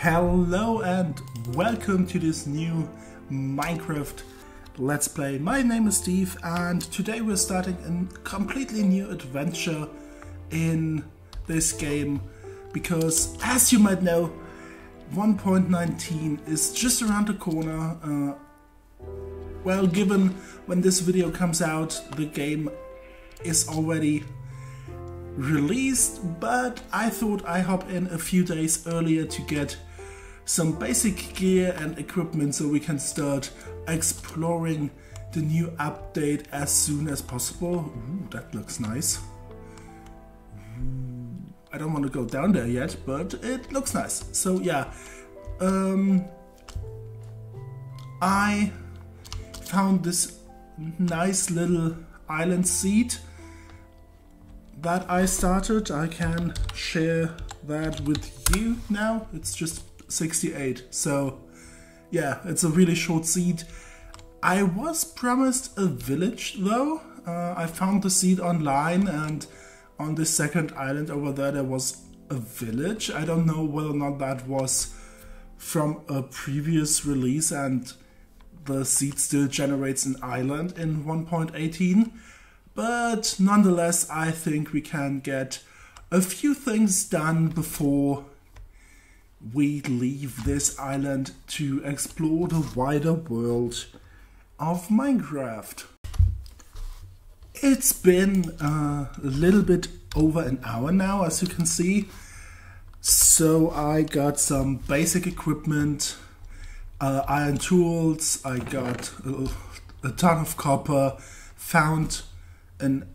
Hello and welcome to this new Minecraft Let's Play. My name is Steve and today we're starting a completely new adventure in this game because, as you might know, 1.19 is just around the corner. Well, given when this video comes out, the game is already released, but I thought I'd hop in a few days earlier to get some basic gear and equipment so we can start exploring the new update as soon as possible. Ooh, that looks nice. Ooh, I don't want to go down there yet, but it looks nice. So yeah, I found this nice little island seed that I started. I can share that with you now. It's just 68, so yeah, it's a really short seed. I was promised a village though. I found the seed online, and on the second island over there was a village. I don't know whether or not that was from a previous release and the seed still generates an island in 1.18, but nonetheless I think we can get a few things done before we leave this island to explore the wider world of Minecraft. It's been a little bit over an hour now, as you can see, so I got some basic equipment, iron tools, I got a ton of copper, found an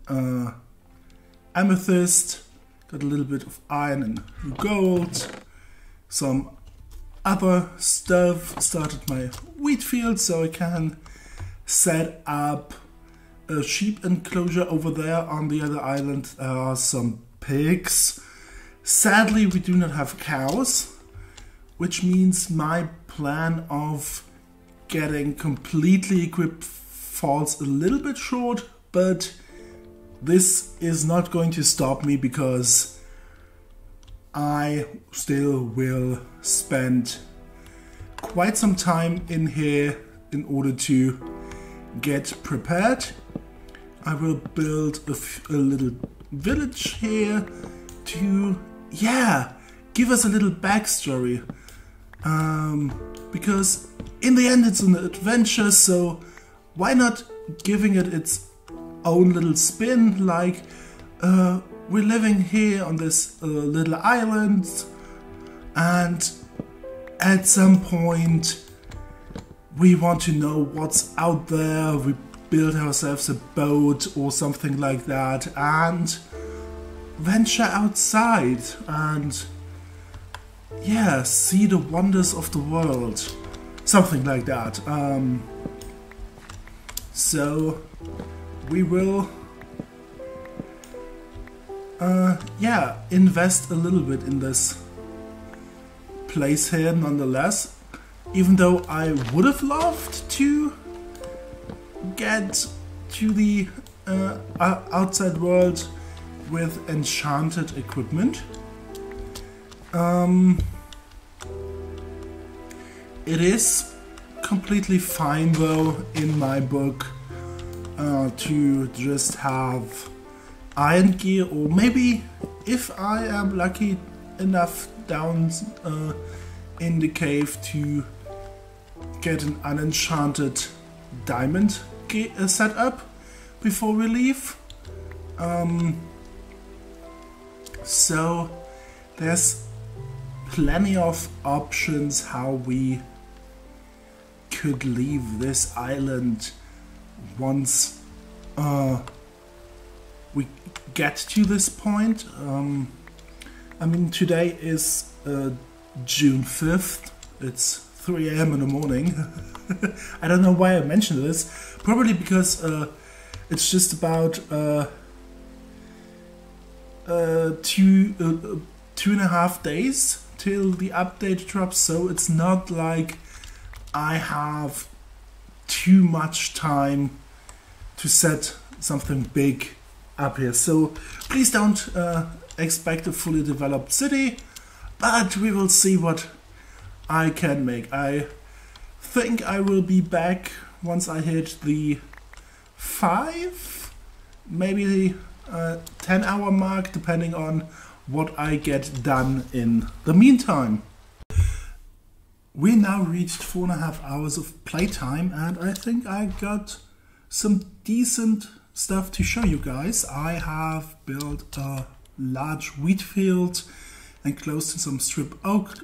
amethyst, got a little bit of iron and gold, some other stuff, started my wheat field so I can set up a sheep enclosure over there. On the other island there are some pigs. Sadly we do not have cows, which means my plan of getting completely equipped falls a little bit short, but this is not going to stop me because I still will spend quite some time in here in order to get prepared. I will build a little village here to, yeah, give us a little backstory. Because in the end it's an adventure, so why not giving it its own little spin, like we're living here on this little island, and at some point we want to know what's out there. We build ourselves a boat or something like that and venture outside and, yeah, see the wonders of the world. Something like that. So we will yeah, invest a little bit in this place here nonetheless, even though I would have loved to get to the outside world with enchanted equipment. It is completely fine though in my book to just have iron gear, or maybe if I am lucky enough down in the cave to get an unenchanted diamond set up before we leave. So there's plenty of options how we could leave this island once we get to this point. I mean, today is June 5th. It's 3 AM in the morning. I don't know why I mentioned this. Probably because it's just about 2.5 days till the update drops, so it's not like I have too much time to set something big up here. So please don't expect a fully developed city, but we will see what I can make. I think I will be back once I hit the 5, maybe the 10-hour mark, depending on what I get done in the meantime. We now reached 4.5 hours of playtime, and I think I got some decent stuff to show you guys. I have built a large wheat field enclosed in some strip oak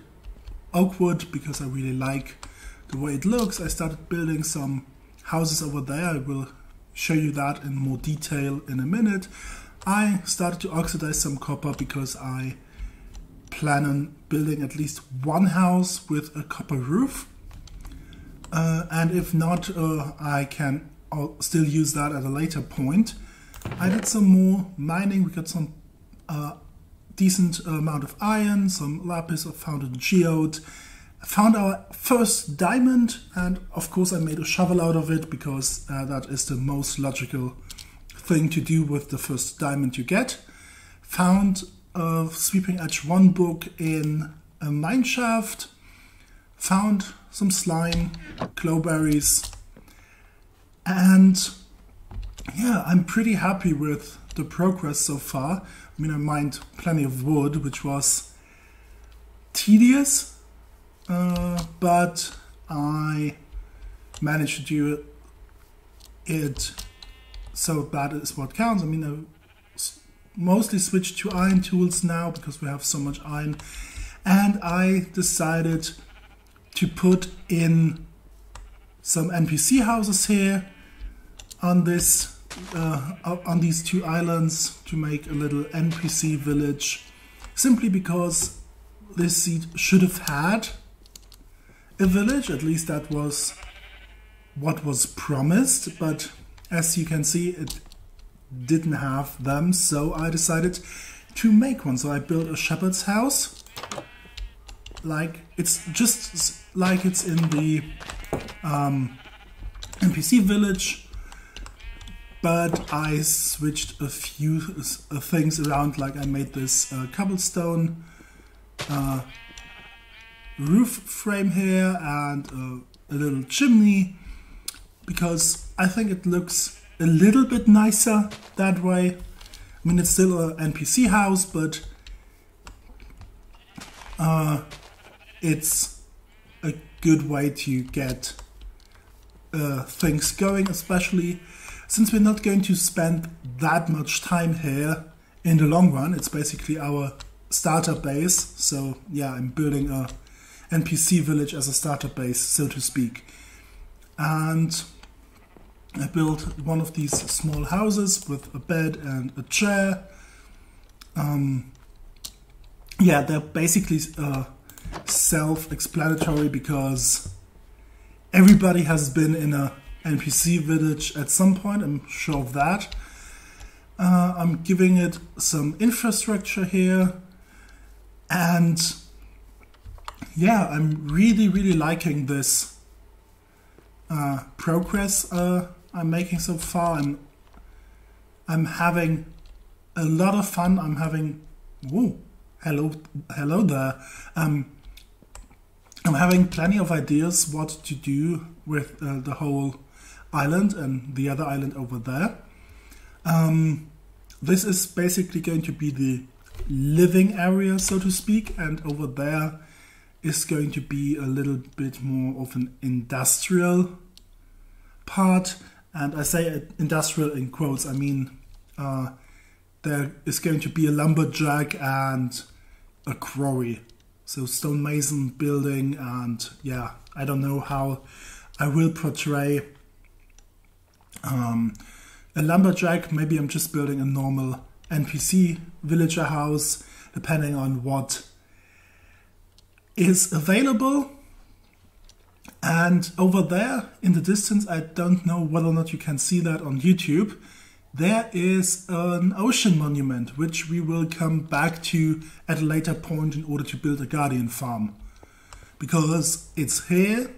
wood because I really like the way it looks. I started building some houses over there. I will show you that in more detail in a minute. I started to oxidize some copper because I plan on building at least one house with a copper roof. And if not, I can still use that at a later point. I did some more mining. We got some decent amount of iron, some lapis I found in geode. I found our first diamond, and of course I made a shovel out of it because that is the most logical thing to do with the first diamond you get. Found a Sweeping Edge 1 book in a mine shaft. Found some slime, glowberries, and yeah, I'm pretty happy with the progress so far. I mean, I mined plenty of wood, which was tedious, but I managed to do it, so that is what counts. I mean, I mostly switched to iron tools now because we have so much iron, and I decided to put in some NPC houses here on this on these 2 islands to make a little NPC village, simply because this seed should have had a village. At least that was what was promised, but as you can see, it didn't have them, so I decided to make one. So I built a shepherd's house, like it's just like it's in the NPC village, but I switched a few things around. Like I made this cobblestone roof frame here and a little chimney, because I think it looks a little bit nicer that way. I mean, it's still an NPC house, but it's a good way to get things going, especially since we're not going to spend that much time here in the long run. It's basically our starter base. So yeah, I'm building a NPC village as a starter base, so to speak. And I built one of these small houses with a bed and a chair. Yeah, they're basically self-explanatory because everybody has been in a NPC village at some point, I'm sure of that. I'm giving it some infrastructure here, and yeah, I'm really liking this progress I'm making so far. I'm having a lot of fun. I'm having hello there. I'm having plenty of ideas what to do with the whole island and the other island over there. This is basically going to be the living area, so to speak, and over there is going to be a little bit more of an industrial part. And I say industrial in quotes, I mean there is going to be a lumberjack and a quarry. So stonemason building, and yeah, I don't know how I will portray a lumberjack. Maybe I'm just building a normal NPC villager house, depending on what is available. And over there in the distance, I don't know whether or not you can see that on YouTube, there is an ocean monument, which we will come back to at a later point in order to build a guardian farm. Because it's here,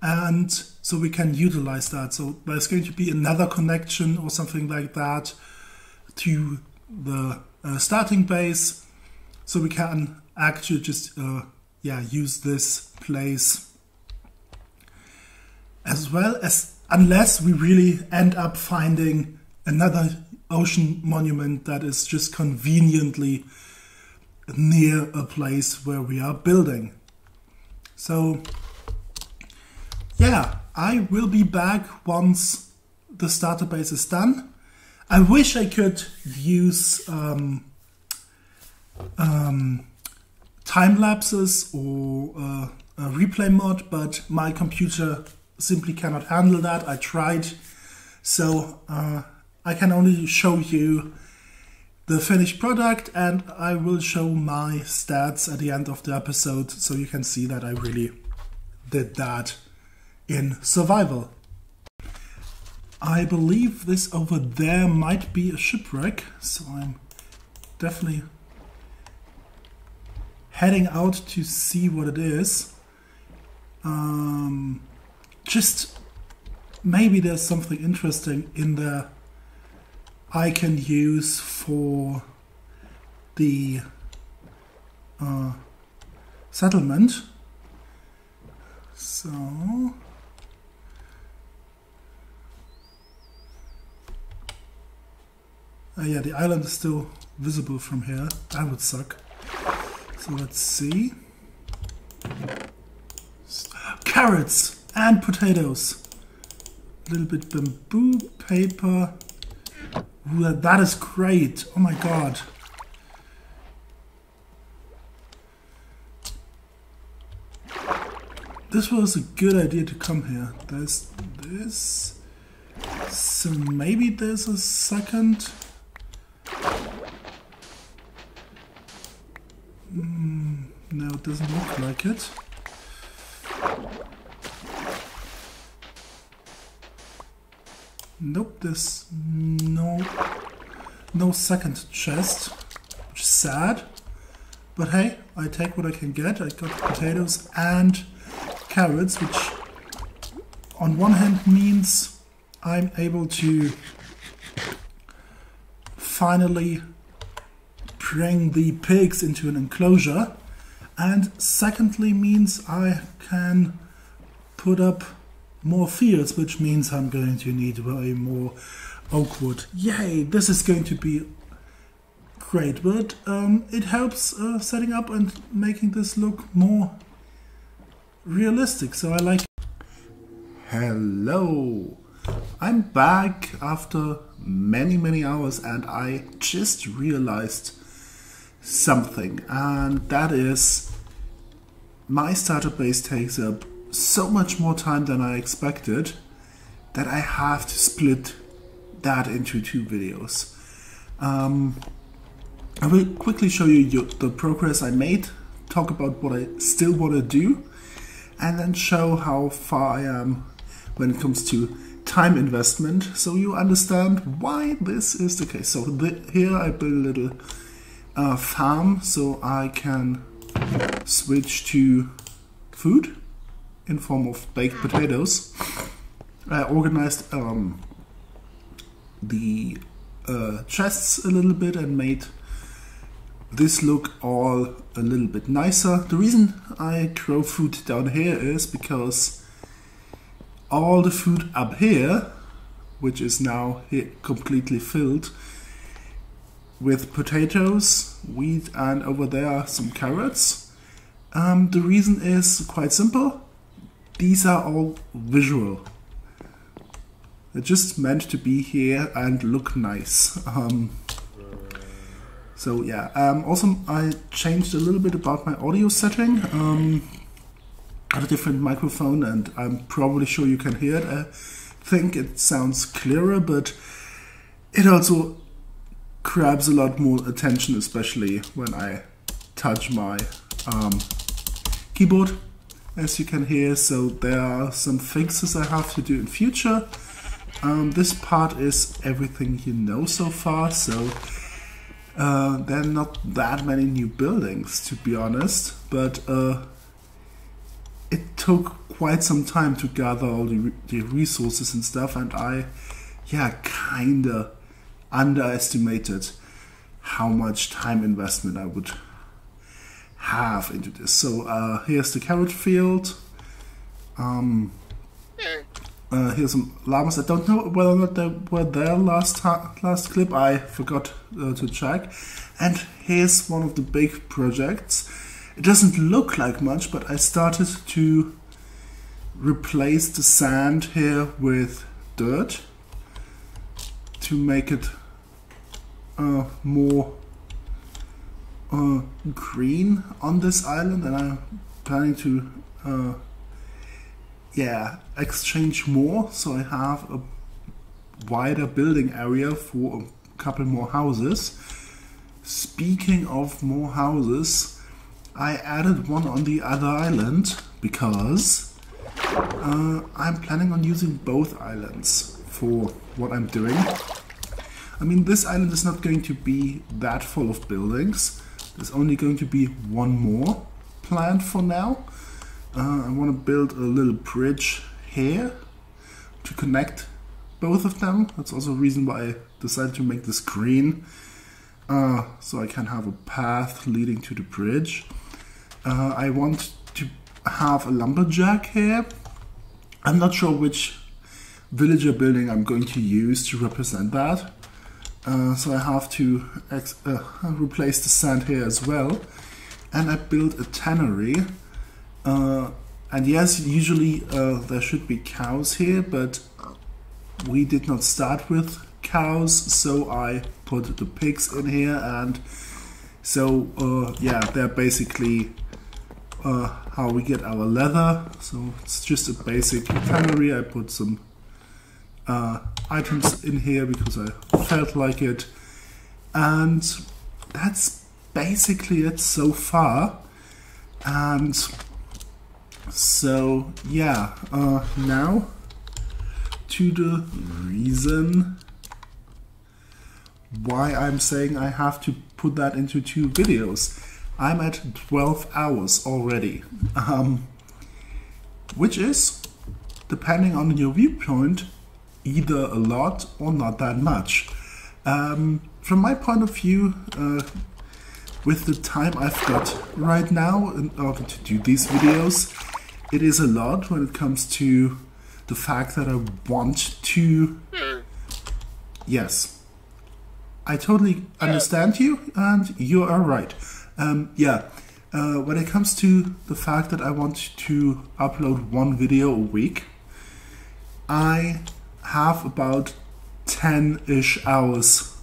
and so we can utilize that. So there's going to be another connection or something like that to the starting base. So we can actually just yeah, use this place as well, as unless we really end up finding another ocean monument that is just conveniently near a place where we are building. So yeah, I will be back once the starter base is done. I wish I could use time lapses or a replay mod, but my computer simply cannot handle that. I tried, so I can only show you the finished product, and I will show my stats at the end of the episode so you can see that I really did that in survival. I believe this over there might be a shipwreck, so I'm definitely heading out to see what it is. Just maybe there's something interesting in there I can use for the settlement. So yeah, the island is still visible from here. That would suck. So let's see. Carrots and potatoes. A little bit bamboo paper. Ooh, that is great. Oh my god. This was a good idea to come here. There's this. So maybe there's a second. No, it doesn't look like it. Nope, there's no second chest, which is sad. But hey, I take what I can get. I got potatoes and carrots, which on one hand means I'm able to finally bring the pigs into an enclosure, and secondly means I can put up more fields, which means I'm going to need way more oak wood. Yay, this is going to be great, but it helps setting up and making this look more realistic, so I like it. Hello, I'm back after many hours, and I just realized something, and that is my starter base takes up so much more time than I expected that I have to split that into 2 videos. I will quickly show you the progress I made, talk about what I still want to do, and then show how far I am when it comes to time investment, so you understand why this is the case. So here I built a little farm so I can switch to food in form of baked potatoes. I organized the chests a little bit and made this look all a little bit nicer. The reason I grow food down here is because all the food up here, which is now here completely filled with potatoes, wheat, and over there some carrots. The reason is quite simple. These are all visual. They're just meant to be here and look nice. So yeah, also I changed a little bit about my audio setting. I had a different microphone, and I'm probably sure you can hear it. I think it sounds clearer, but it also grabs a lot more attention, especially when I touch my keyboard, as you can hear. So there are some fixes I have to do in future. This part is everything you know so far, so there are not that many new buildings, to be honest, but it took quite some time to gather all the resources and stuff, and I kinda underestimated how much time investment I would have into this. So here's the carrot field. Here's some llamas. I don't know whether or not they were there last clip. I forgot to check. And here's one of the big projects. It doesn't look like much, but I started to replace the sand here with dirt to make it more green on this island, and I'm planning to exchange more, so I have a wider building area for a couple more houses. Speaking of more houses, I added one on the other island because I'm planning on using both islands for what I'm doing. I mean, this island is not going to be that full of buildings. There's only going to be one more planned for now. I want to build a little bridge here to connect both of them. That's also a reason why I decided to make this green, so I can have a path leading to the bridge. I want to have a lumberjack here. I'm not sure which villager building I'm going to use to represent that. So I have to replace the sand here as well. And I built a tannery. And yes, usually there should be cows here, but we did not start with cows, so I put the pigs in here, and so yeah, they're basically how we get our leather. So it's just a basic tannery. I put some items in here because I felt like it, and that's basically it so far. And so yeah, now to the reason why I'm saying I have to put that into 2 videos. I'm at 12 hours already, which is, depending on your viewpoint, either a lot or not that much. From my point of view, with the time I've got right now in order to do these videos, it is a lot when it comes to the fact that I want to... Yes, I totally understand you, and you are right. Yeah, when it comes to the fact that I want to upload 1 video a week, I have about 10-ish hours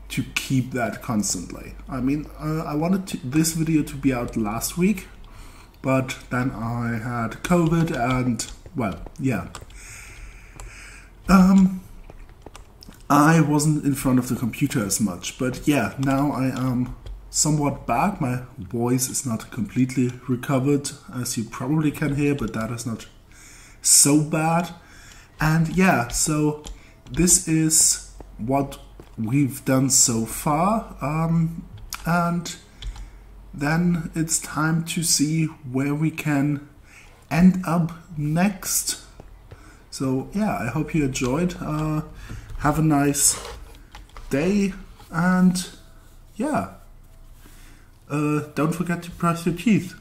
to keep that constantly. I mean, I wanted this video to be out last week, but then I had COVID and, well, yeah. I wasn't in front of the computer as much, but yeah, now I am somewhat back. My voice is not completely recovered, as you probably can hear, but that is not so bad. And yeah, so this is what we've done so far, and then it's time to see where we can end up next. So yeah, I hope you enjoyed. Have a nice day, and yeah, don't forget to brush your teeth.